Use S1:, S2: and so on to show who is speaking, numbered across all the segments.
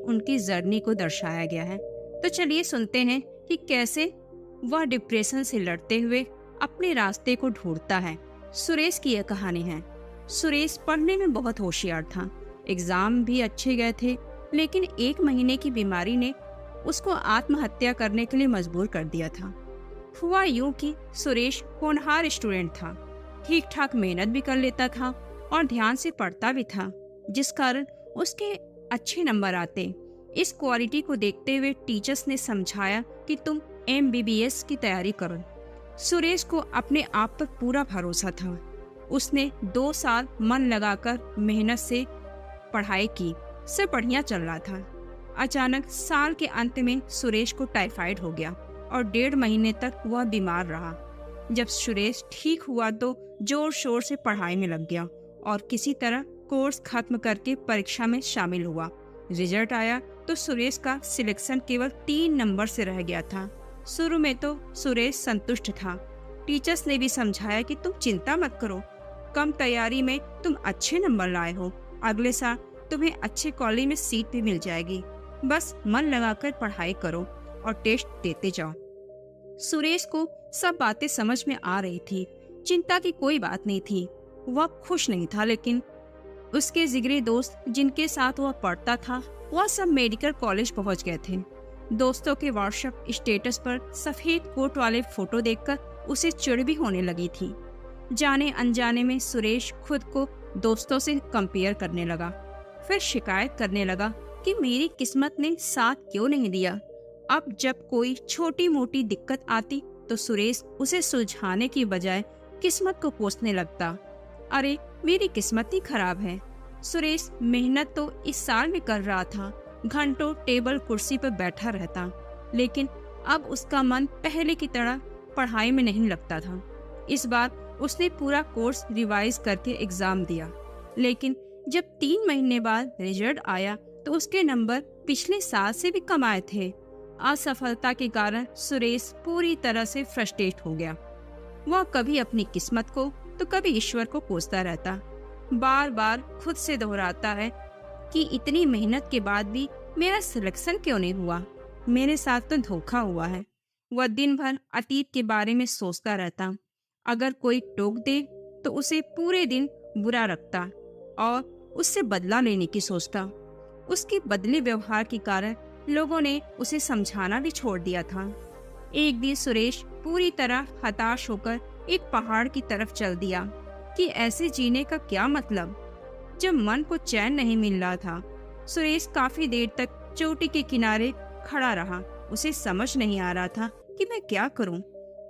S1: उनकी जर्नी को दर्शाया गया है। तो चलिए सुनते हैं कि कैसे वह डिप्रेशन से लड़ते हुए अपने रास्ते को ढूंढता है। सुरेश की यह कहानी है। सुरेश पढ़ने में बहुत होशियार था, एग्जाम भी अच्छे गए थे, लेकिन 1 महीने की बीमारी ने उसको आत्महत्या करने के लिए मजबूर कर दिया था। हुआ यूं कि सुरेश होनहार स्टूडेंट था, ठीक ठाक मेहनत भी कर लेता था और ध्यान से पढ़ता भी था, जिस कारण उसके अच्छे नंबर आते। इस क्वालिटी को देखते हुए टीचर्स ने समझाया कि तुम MBBS की तैयारी करो। सुरेश को अपने आप पर पूरा भरोसा था। उसने 2 साल मन लगाकर मेहनत से पढ़ाई की, सब बढ़िया चल रहा था। अचानक साल के अंत में सुरेश को टाइफाइड हो गया और 1.5 महीने तक वह बीमार रहा। जब सुरेश ठीक हुआ तो जोर शोर से पढ़ाई में लग गया और किसी तरह कोर्स खत्म करके परीक्षा में शामिल हुआ। रिजल्ट आया तो सुरेश का सिलेक्शन केवल 3 नंबर से रह गया था। शुरू में तो सुरेश संतुष्ट था। टीचर्स ने भी समझाया कि तुम चिंता मत करो, कम तैयारी में तुम अच्छे नंबर लाए हो, अगले साल तुम्हें अच्छे कॉलेज में सीट भी मिल जाएगी, बस मन लगाकर पढ़ाई करो और टेस्ट देते जाओ। सुरेश को सब बातें समझ में आ रही थी, चिंता की कोई बात नहीं थी। वह खुश नहीं था, लेकिन उसके जिगरी दोस्त जिनके साथ वह पढ़ता था वह सब मेडिकल कॉलेज पहुंच गए थे। दोस्तों के व्हाट्सएप स्टेटस पर सफेद कोट वाले फोटो देखकर उसे चिढ़ भी होने लगी थी। जाने अनजाने में सुरेश खुद को दोस्तों से कंपेयर करने लगा, फिर शिकायत करने लगा कि मेरी किस्मत ने साथ क्यों नहीं दिया। अब जब कोई छोटी मोटी दिक्कत आती तो सुरेश उसे सुलझाने की बजाय किस्मत को कोसने लगता। अरे मेरी किस्मत ही खराब है। सुरेश मेहनत तो इस साल में कर रहा था, घंटों टेबल कुर्सी पर बैठा रहता, लेकिन अब उसका मन पहले की तरह पढ़ाई में नहीं लगता था। इस बार उसने पूरा कोर्स रिवाइज करके एग्जाम दिया, लेकिन जब 3 महीने बाद रिजल्ट आया तो उसके नंबर पिछले साल से भी कम आए थे। असफलता के कारण सुरेश पूरी तरह से फ्रस्ट्रेट हो गया। वह कभी अपनी किस्मत को तो कभी ईश्वर को कोसता रहता। बार बार खुद से दोहराता है कि इतनी मेहनत के बाद भी मेरा सिलेक्शन क्यों नहीं हुआ, मेरे साथ तो धोखा हुआ है। वह दिन भर अतीत के बारे में सोचता रहता। अगर कोई टोक दे तो उसे पूरे दिन बुरा रखता और उससे बदला लेने की सोचता। उसके बदले व्यवहार के कारण लोगों ने उसे समझाना भी छोड़ दिया था। एक दिन सुरेश पूरी तरह हताश होकर एक पहाड़ की तरफ चल दिया कि ऐसे जीने का क्या मतलब, जब मन को चैन नहीं मिल रहा था। सुरेश काफी देर तक चोटी के किनारे खड़ा रहा। उसे समझ नहीं आ रहा था कि मैं क्या करूं,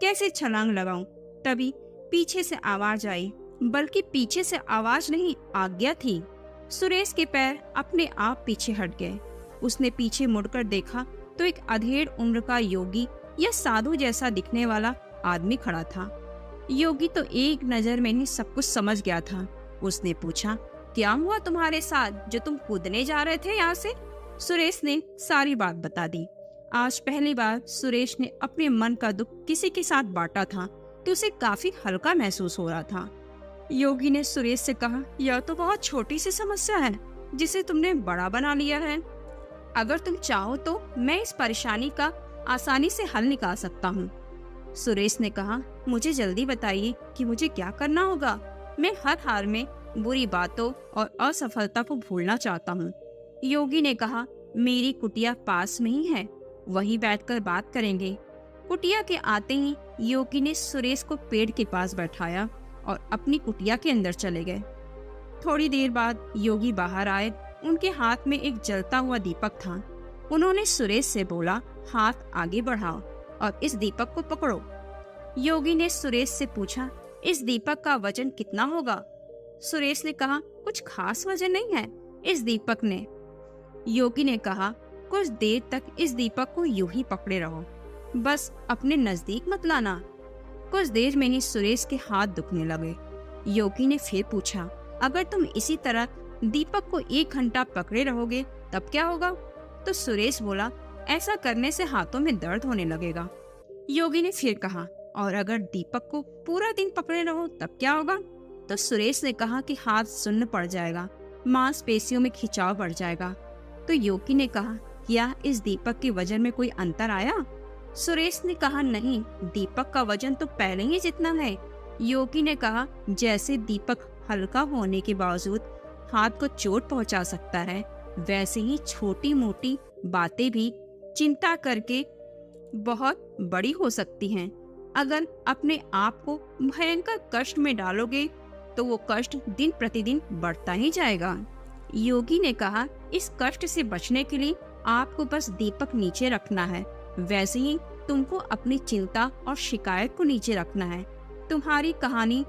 S1: कैसे छलांग लगाऊं। तभी पीछे से आवाज आई, बल्कि पीछे से आवाज नहीं, आज्ञा थी। सुरेश के पैर अपने आप पीछे हट गए। उसने पीछे मुड़कर देखा तो एक अधेड़ उम्र का योगी या साधु जैसा दिखने वाला आदमी खड़ा था। योगी तो एक नजर में ही सब कुछ समझ गया था। उसने पूछा, क्या हुआ तुम्हारे साथ जो तुम कूदने जा रहे थे यहाँ से? सुरेश ने सारी बात बता दी। आज पहली बार सुरेश ने अपने मन का दुख किसी के साथ बांटा था तो उसे काफी हल्का महसूस हो रहा था। योगी ने सुरेश से कहा, यह तो बहुत छोटी सी समस्या है जिसे तुमने बड़ा बना लिया है। अगर तुम चाहो तो मैं इस परेशानी का आसानी से हल निकाल सकता हूँ। सुरेश ने कहा, मुझे जल्दी बताइए कि मुझे क्या करना होगा। मैं हर हाल में बुरी बातों और असफलता को भूलना चाहता हूँ। योगी ने कहा, मेरी कुटिया पास में ही है, वहीं बैठकर बात करेंगे। कुटिया के आते ही योगी ने सुरेश को पेड़ के पास बैठाया और अपनी कुटिया के अंदर चले गए। थोड़ी देर बाद योगी बाहर आए। उनके हाथ में एक जलता हुआ दीपक था। उन्होंने सुरेश से बोला, हाथ आगे बढ़ाओ और इस दीपक को पकड़ो। योगी ने सुरेश से पूछा, इस दीपक का वजन कितना होगा? सुरेश ने कहा, कुछ खास वजन नहीं है इस दीपक ने। योगी ने कहा, कुछ देर तक इस दीपक को यूं ही पकड़े रहो, बस अपने नजदीक मत लाना। कुछ देर में ही सुरेश के हाथ दुखने लगे। योगी ने फिर पूछा, अगर तुम इसी तरह दीपक को 1 घंटा पकड़े रहोगे तब क्या होगा? तो सुरेश बोला, ऐसा करने से हाथों में दर्द होने लगेगा। योगी ने फिर कहा, और अगर दीपक को पूरा दिन पकड़े रहो तब क्या होगा? तो सुरेश ने कहा कि हाथ सुन्न पड़ जाएगा, मांसपेशियों में खिंचाव बढ़ जाएगा, तो योगी ने कहा, क्या इस दीपक के वजन में कोई अंतर आया? सुरेश ने कहा, नहीं, दीपक का वजन तो पहले ही जितना है। योगी ने कहा, जैसे दीपक हल्का होने के बावजूद हाथ को चोट पहुंचा सकता है, वैसे ही छोटी मोटी बातें भी चिंता करके बहुत बड़ी हो सकती हैं। अगर अपने आप को भयंकर कष्ट में डालोगे तो वो कष्ट दिन प्रतिदिन बढ़ता ही जाएगा। योगी ने कहा, इस कष्ट से बचने के लिए आपको बस दीपक नीचे रखना है, वैसे ही तुमको अपनी चिंता और शिकायत को नीचे रखना है। तुम्हारी कहानी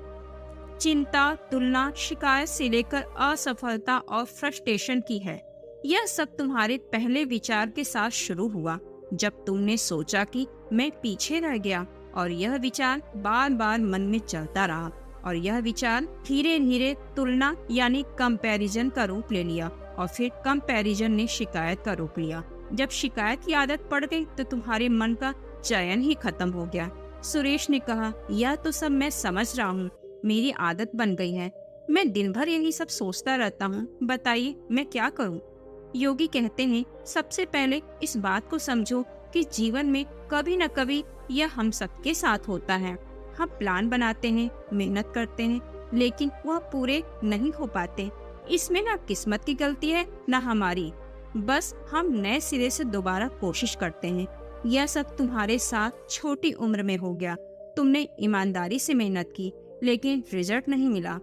S1: चिंता, तुलना, शिकायत से लेकर असफलता और फ्रस्ट्रेशन की है। यह सब तुम्हारे पहले विचार के साथ शुरू हुआ, जब तुमने सोचा कि मैं पीछे रह गया, और यह विचार बार बार मन में चलता रहा, और यह विचार धीरे धीरे तुलना यानी कंपैरिजन का रूप ले लिया, और फिर कंपैरिजन ने शिकायत का रूप लिया। जब शिकायत की आदत पड़ गई तो तुम्हारे मन का चयन ही खत्म हो गया। सुरेश ने कहा, यह तो सब मैं समझ रहा हूँ, मेरी आदत बन गई है, मैं दिन भर यही सब सोचता रहता हूँ, बताइए मैं क्या करूँ? योगी कहते हैं, सबसे पहले इस बात को समझो कि जीवन में कभी न कभी यह हम सबके साथ होता है। हम प्लान बनाते हैं, मेहनत करते हैं, लेकिन वह पूरे नहीं हो पाते। इसमें ना किस्मत की गलती है ना हमारी, बस हम नए सिरे से दोबारा कोशिश करते हैं। यह सब तुम्हारे साथ छोटी उम्र में हो गया। तुमने ईमानदारी से मेहनत की, लेकिन रिजल्ट नहीं मिला।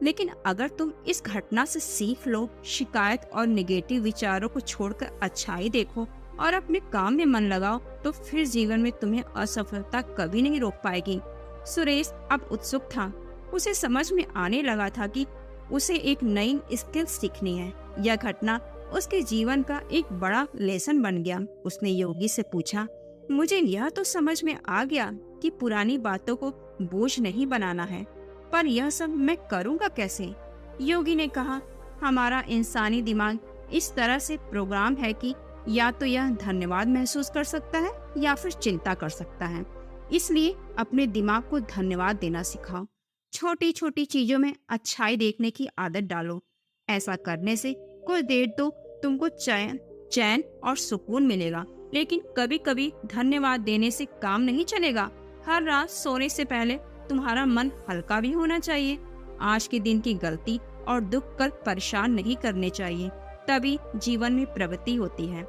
S1: लेकिन अगर तुम इस घटना से सीख लो, शिकायत और नेगेटिव विचारों को छोड़कर अच्छाई देखो और अपने काम में मन लगाओ, तो फिर जीवन में तुम्हें असफलता कभी नहीं रोक पाएगी। सुरेश अब उत्सुक था। उसे समझ में आने लगा था कि उसे एक नई स्किल सीखनी है। यह घटना उसके जीवन का एक बड़ा लेसन बन गया। उसने योगी से पूछा, मुझे यह तो समझ में आ गया कि पुरानी बातों को बोझ नहीं बनाना है, पर यह सब मैं करूँगा कैसे? योगी ने कहा, हमारा इंसानी दिमाग इस तरह से प्रोग्राम है कि या तो यह धन्यवाद महसूस कर सकता है या फिर चिंता कर सकता है। इसलिए अपने दिमाग को धन्यवाद देना सिखाओ। छोटी छोटी चीजों में अच्छाई देखने की आदत डालो। ऐसा करने से कुछ देर तो तुमको चैन और सुकून मिलेगा, लेकिन कभी कभी धन्यवाद देने से काम नहीं चलेगा। हर रात सोने से पहले तुम्हारा मन हल्का भी होना चाहिए। आज के दिन की गलती और दुख कर परेशान नहीं करने चाहिए, तभी जीवन में प्रगति होती है।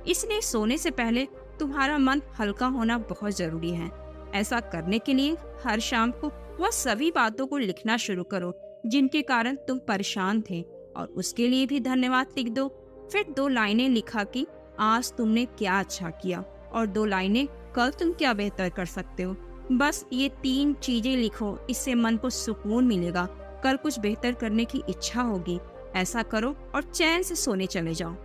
S1: इसलिए सोने से पहले तुम्हारा मन हल्का होना बहुत जरूरी है। ऐसा करने के लिए हर शाम को वह सभी बातों को लिखना शुरू करो जिनके कारण तुम परेशान थे, और उसके लिए भी धन्यवाद लिख दो। फिर 2 लाइनें लिखा कि आज तुमने क्या अच्छा किया, और 2 लाइनें कल तुम क्या बेहतर कर सकते हो। बस ये 3 चीजें लिखो, इससे मन को सुकून मिलेगा, कल कुछ बेहतर करने की इच्छा होगी। ऐसा करो और चैन से सोने चले जाओ।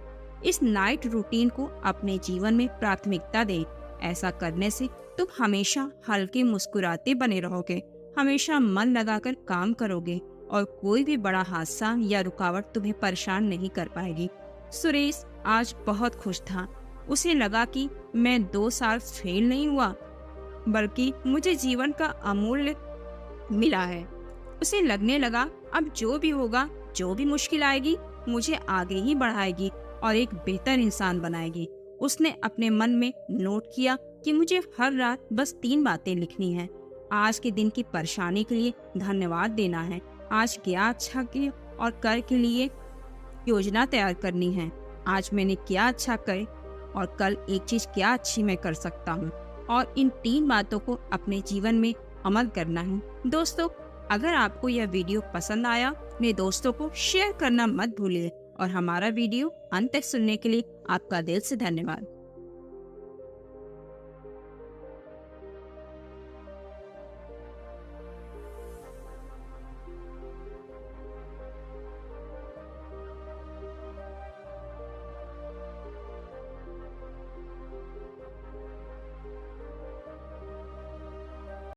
S1: इस नाइट रूटीन को अपने जीवन में प्राथमिकता दे। ऐसा करने से तुम हमेशा हल्के मुस्कुराते बने रहोगे, हमेशा मन लगाकर काम करोगे, और कोई भी बड़ा हादसा या रुकावट तुम्हें परेशान नहीं कर पाएगी। सुरेश आज बहुत खुश था। उसे लगा कि मैं 2 साल फेल नहीं हुआ, बल्कि मुझे जीवन का अमूल्य मिला है। उसे लगने लगा, अब जो भी होगा, जो भी मुश्किल आएगी, मुझे आगे ही बढ़ाएगी और एक बेहतर इंसान बनाएगी। उसने अपने मन में नोट किया कि मुझे हर रात बस 3 बातें लिखनी है। आज के दिन की परेशानी के लिए धन्यवाद देना है, आज क्या अच्छा किया और कल के लिए योजना तैयार करनी है। आज मैंने क्या अच्छा करे और कल एक चीज क्या अच्छी मैं कर सकता हूँ, और इन 3 बातों को अपने जीवन में अमल करना है। दोस्तों, अगर आपको यह वीडियो पसंद आया, मेरे दोस्तों को शेयर करना मत भूलिए, और हमारा वीडियो अंत तक सुनने के लिए आपका दिल से धन्यवाद।